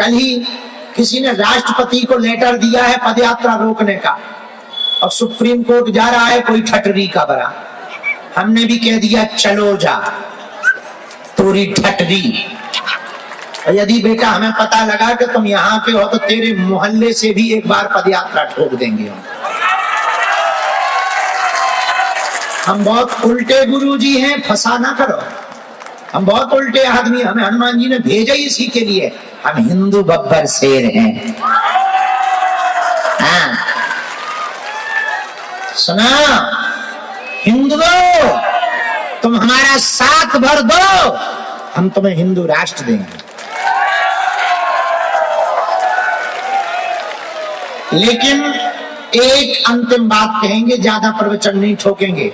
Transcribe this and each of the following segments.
कल ही किसी ने राष्ट्रपति को लेटर दिया है पदयात्रा रोकने का, और सुप्रीम कोर्ट जा रहा है कोई ठटरी का बड़ा। हमने भी कह दिया चलो जा तोरी ठटरी। यदि बेटा हमें पता लगा कि तुम यहाँ के हो तो तेरे मोहल्ले से भी एक बार पदयात्रा ठोक देंगे हम बहुत उल्टे गुरुजी हैं, फंसा ना करो। हम बहुत उल्टे आदमी, हमें हनुमान जी ने भेजा ही इसी के लिए। हम हिंदू बब्बर शेर हैं। हाँ। सुना हिंदुओं, तुम हमारा साथ भर दो, हम तुम्हें हिंदू राष्ट्र देंगे। लेकिन एक अंतिम बात कहेंगे, ज्यादा प्रवचन नहीं ठोकेंगे।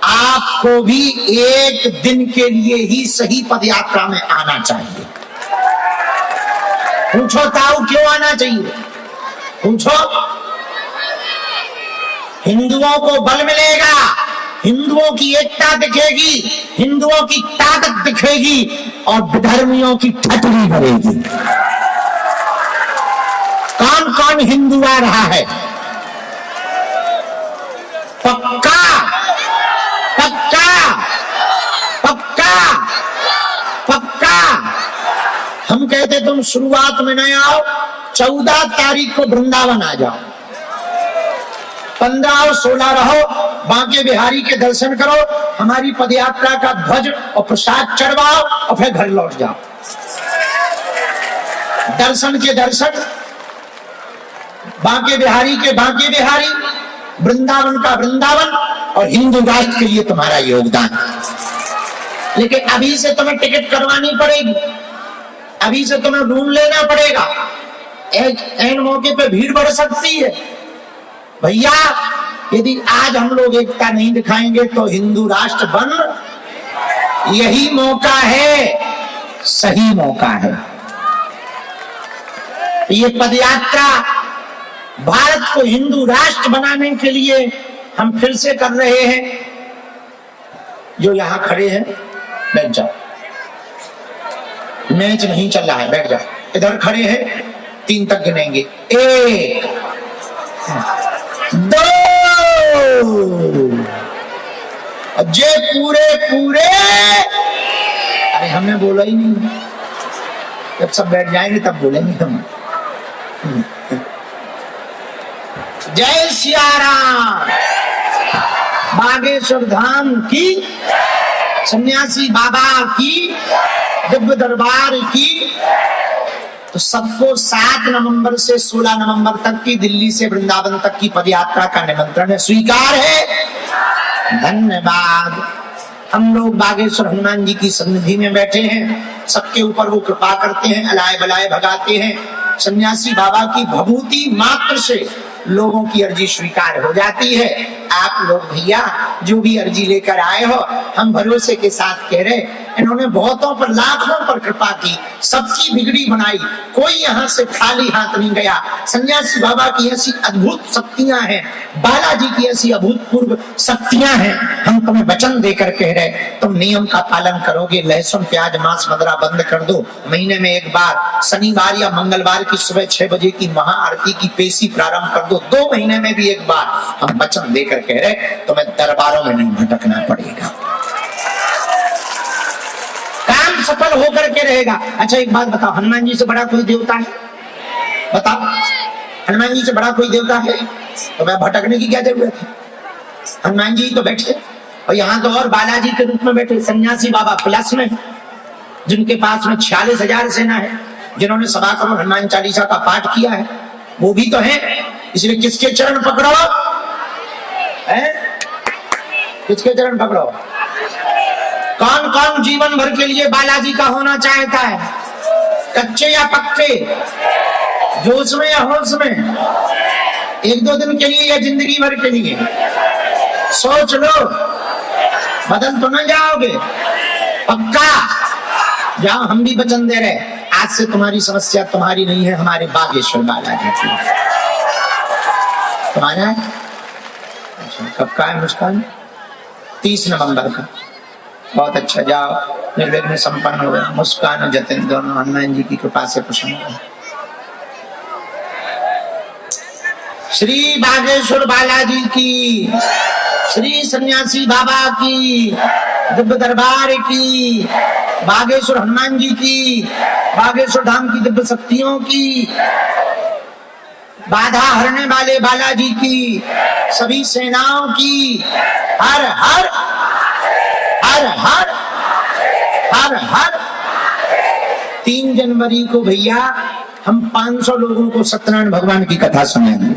आपको भी एक दिन के लिए ही सही पदयात्रा में आना चाहिए। पूछो ताऊ क्यों आना चाहिए? पूछो। हिंदुओं को बल मिलेगा, हिंदुओं की एकता दिखेगी, हिंदुओं की ताकत दिखेगी और विधर्मियों की ठटरी भरेगी। कौन कौन हिंदू आ रहा है? पक्का पक्का पक्का पक्का। हम कहते तुम शुरुआत में न आओ, 14 तारीख को वृंदावन आ जाओ, 15 और 16 रहो, बांके बिहारी के दर्शन करो, हमारी पदयात्रा का ध्वज और प्रसाद चढ़वाओ और फिर घर लौट जाओ। दर्शन के दर्शन, बांके बिहारी के बांके बिहारी, वृंदावन का वृंदावन और हिंदू राष्ट्र के लिए तुम्हारा योगदान। लेकिन अभी से तुम्हें टिकट करवानी पड़ेगी, अभी से तुम्हें रूम लेना पड़ेगा। एक एन मौके पे भीड़ बढ़ सकती है भैया। यदि आज हम लोग एकता नहीं दिखाएंगे तो हिंदू राष्ट्र बन, यही मौका है, सही मौका है। ये पदयात्रा भारत को हिंदू राष्ट्र बनाने के लिए हम फिर से कर रहे हैं। जो यहां खड़े हैं बैठ जाओ, मैच नहीं चल रहा है, बैठ जाओ। इधर खड़े हैं, 3 तक गिनेंगे, 1 2। जे पूरे पूरे, अरे हमने बोला ही नहीं, जब सब बैठ जाएंगे तब बोलेंगे हम। जय सिया राम। बागेश्वर धाम की, सन्यासी बाबा की, दिव्य दरबार की। तो सबको 7 नवंबर से 16 नवंबर तक की दिल्ली से वृंदावन तक की पदयात्रा का निमंत्रण है, स्वीकार है? धन्यवाद। हम लोग बागेश्वर हनुमान जी की सन्निधि में बैठे हैं, सबके ऊपर वो कृपा करते हैं, अलाए बलाए भगाते हैं। सन्यासी बाबा की भभूति मात्र से लोगों की अर्जी स्वीकार हो जाती है। आप लोग भैया जो भी अर्जी लेकर आए हो, हम भरोसे के साथ कह रहे, इन्होंने बहुतों पर लाखों पर कृपा की, सबकी बिगड़ी बनाई, कोई यहाँ से खाली हाथ नहीं गया। सन्यासी बाबा की ऐसी अद्भुत शक्तियां हैं, बालाजी की ऐसी अभूतपूर्व शक्तियां हैं। हम तुम्हें वचन देकर कह रहे, तुम नियम का पालन करोगे, लहसुन प्याज मांस मदिरा बंद कर दो, महीने में एक बार शनिवार या मंगलवार की सुबह 6 बजे की महाआरती की पेशी प्रारंभ कर दो, 2 महीने में भी एक बार। हम वचन देकर कह रहे, तुम्हें दरबारों में नहीं भटकना पड़ेगा, काम सफल होकर के रहेगा। अच्छा एक बात बताओ, हनुमान जी से बड़ा कोई देवता है? बताओ, हनुमान जी से बड़ा कोई देवता है? तो मैं भटकने की क्या जरूरत है? हनुमान जी तो बैठे, और यहाँ तो और बालाजी के रूप में बैठे सन्यासी बाबा प्लस में, जिनके पास में 46,000 सेना है, जिन्होंने 1.25 करोड़ हनुमान चालीसा का पाठ किया है, वो भी तो है। इसलिए किसके चरण पकड़ो है? किसके चरण पकड़ो? कौन कौन जीवन भर के लिए बालाजी का होना चाहता है? कच्चे या पक्के, जोश में या होश में, 1-2 दिन के लिए या जिंदगी भर के लिए? सोच लो, बदल तो न जाओगे? पक्का जाओ। हम भी वचन दे रहे, आज से तुम्हारी समस्या तुम्हारी नहीं है, हमारे बागेश्वर बालाजी की। तुम्हारा है? कब का है मुस्कान? 30 नवंबर का। बहुत अच्छा, जाओ, निर्विघ्न संपन्न हो गया। मुस्कान और जतिन दोनों हनुमान जी की कृपा से प्रसन्न हो। श्री बागेश्वर बालाजी की, श्री सन्यासी बाबा की, दिव्य दरबार की, बागेश्वर हनुमान जी की, बागेश्वर धाम की दिव्य शक्तियों की, बाधा हरने वाले बालाजी की, सभी सेनाओं की, हर हर हर हर हर हर। 3 जनवरी को भैया हम 500 लोगों को सत्यनारायण भगवान की कथा सुनाएंगे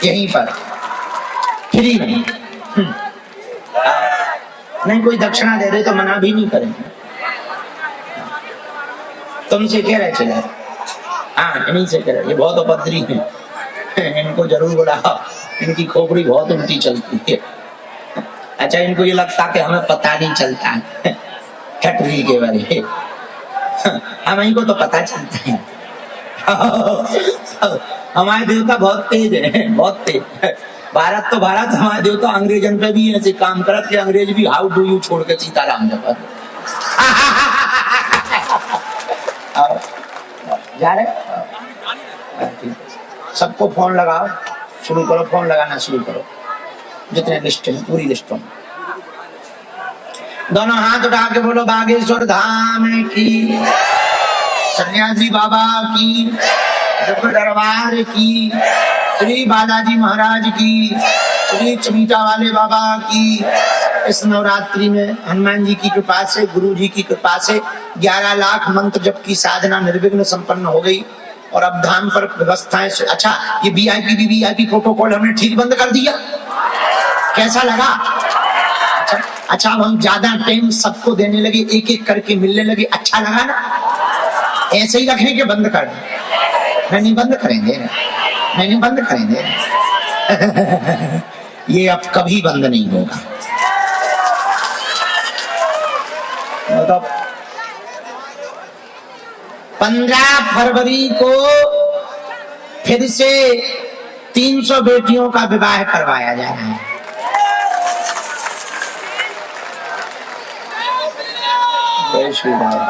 यहीं पर, फ्री में। नहीं कोई दक्षिणा दे रहे तो मना भी नहीं करेंगे, तुमसे कह रहे चले। हाँ इन्हीं से कह रहे, ये बहुत उपद्रवी है, इनको जरूर बुलाओ, इनकी खोपड़ी बहुत उल्टी चलती है। अच्छा इनको ये लगता कि हमें पता नहीं चलता है ठटरी के बारे, हमें को तो पता चलता है। हमारे देवता बहुत तेज है, बहुत तेज। भारत तो भारत, हमारे देवता अंग्रेजन पे भी ऐसे काम करत कि अंग्रेज भी हाउ डू यू छोड़ के सीताराम जब जा रहे। सबको फोन लगाओ, शुरू करो, फोन लगाना शुरू करो, जितने लिस्ट है पूरी लिस्टों में। दोनों हाथ उठा के बोलो बागेश्वर धाम की, सन्यासी बाबा की, दरबार की, श्री बालाजी महाराज की, श्री चमीटा वाले बाबा की। इस नवरात्रि में हनुमान जी की कृपा से, गुरु जी की कृपा से 11 लाख मंत्र जप की साधना निर्विघ्न संपन्न हो गई। और अब धाम पर व्यवस्थाएं। अच्छा ये वीआईपी प्रोटोकॉल हमने ठीक बंद कर दिया, कैसा लगा? अच्छा अब हम ज्यादा टाइम सबको देने लगे, एक एक करके मिलने लगे, अच्छा लगा ना? ऐसे ही रखें कि बंद कर दें? नहीं बंद करेंगे, नहीं बंद करेंगे। ये अब कभी बंद नहीं होगा। मतलब 15 फरवरी को फिर से 300 बेटियों का विवाह करवाया जा रहा है। जय श्री राम,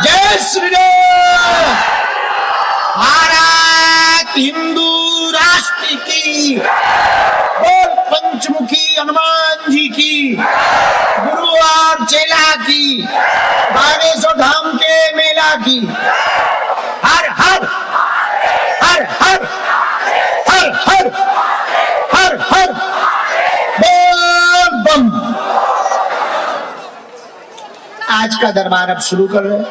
जय श्री राम। भारत हिंदू राष्ट्र की और पंचमुखी हनुमान जी की, गुरु और चेला की, बागेश्वर धाम के मेला की। हर हर हर हर हर हर हर हर बोल बम। आज का दरबार अब शुरू कर रहे।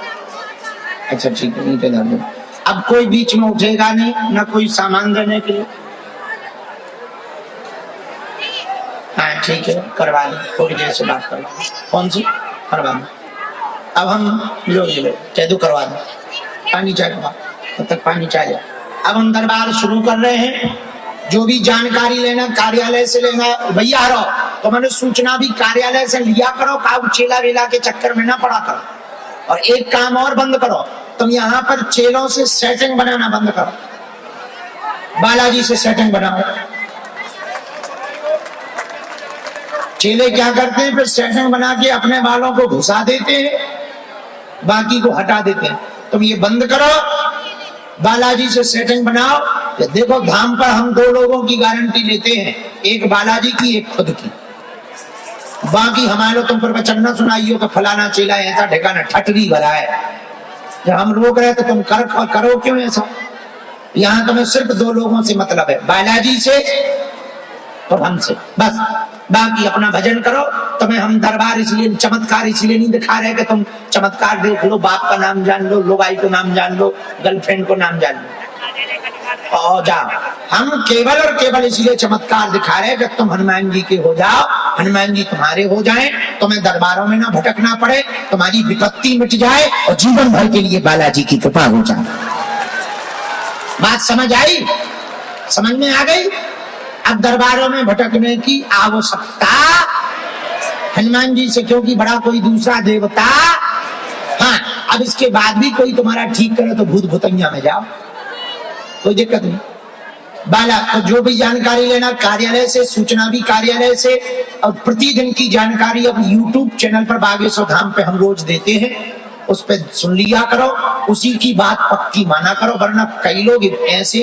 अच्छा ठीक है, नीचे डाल दो। अब कोई बीच में उठेगा नहीं, ना कोई सामान देने के लिए। हाँ ठीक है, करवा दो, थोड़ी देर से बात करवा दो। कौन सी करवा दो? अब हम लो चाहे करवा दो, पानी चाय करवा, तब तक पानी चाय। अब हम दरबार शुरू कर रहे हैं। जो भी जानकारी लेना कार्यालय से लेना, भैया आ रहा तो मैंने सूचना भी कार्यालय से लिया करो, काउ चेला वेला के चक्कर में ना पड़ा करो। और एक काम और बंद करो, तुम यहाँ पर चेलों से सेटिंग बनाना बंद करो, बालाजी से सेटिंग बनाओ। चेले क्या करते हैं, फिर सेटिंग बना के अपने बालों को घुसा देते हैं, बाकी को हटा देते हैं। तुम ये बंद करो, बालाजी से सेटिंग बनाओ। देखो धाम पर हम 2 लोगों की गारंटी लेते हैं, एक बालाजी की, एक खुद की। बाकी हमारे तुम पर वचन न सुनाइयो कि फलाना चेला ऐसा ठिकाना ठटरी भरा है। जब हम रोक रहे तो तुम करो क्यों ऐसा? यहाँ तुम्हें सिर्फ 2 लोगों से मतलब है, बालाजी से और हमसे, बस। बाकी अपना भजन करो। तुम्हें हम दरबार इसलिए, चमत्कार इसलिए नहीं दिखा रहे कि तुम चमत्कार देख लो, बाप का नाम जान लो, लोगाई को नाम जान लो, गर्लफ्रेंड को नाम जान लो और जाओ। हम केवल और केवल इसलिए चमत्कार दिखा रहे हैं कि तुम हनुमान जी के हो जाओ, हनुमान जी तुम्हारे हो जाएं, तुम्हें दरबारों में ना भटकना पड़े, तुम्हारी विपत्ति मिट जाए और जीवन भर के लिए बालाजी की कृपा हो जाए। बात समझ आई? समझ में आ गई? अब दरबारों में भटकने की आवश्यकता हनुमान जी से, क्योंकि बड़ा कोई दूसरा देवता। हाँ अब इसके बाद भी कोई तुम्हारा ठीक करे तो भूत भुतैया में जाओ, कोई दिक्कत नहीं। बाला तो जो भी जानकारी लेना कार्यालय से, सूचना भी कार्यालय से। और प्रतिदिन की जानकारी अब YouTube चैनल पर बागेश्वर धाम पे हम रोज देते हैं, उस पे सुन लिया करो, उसी की बात पक्की माना करो, वरना कई लोग ऐसे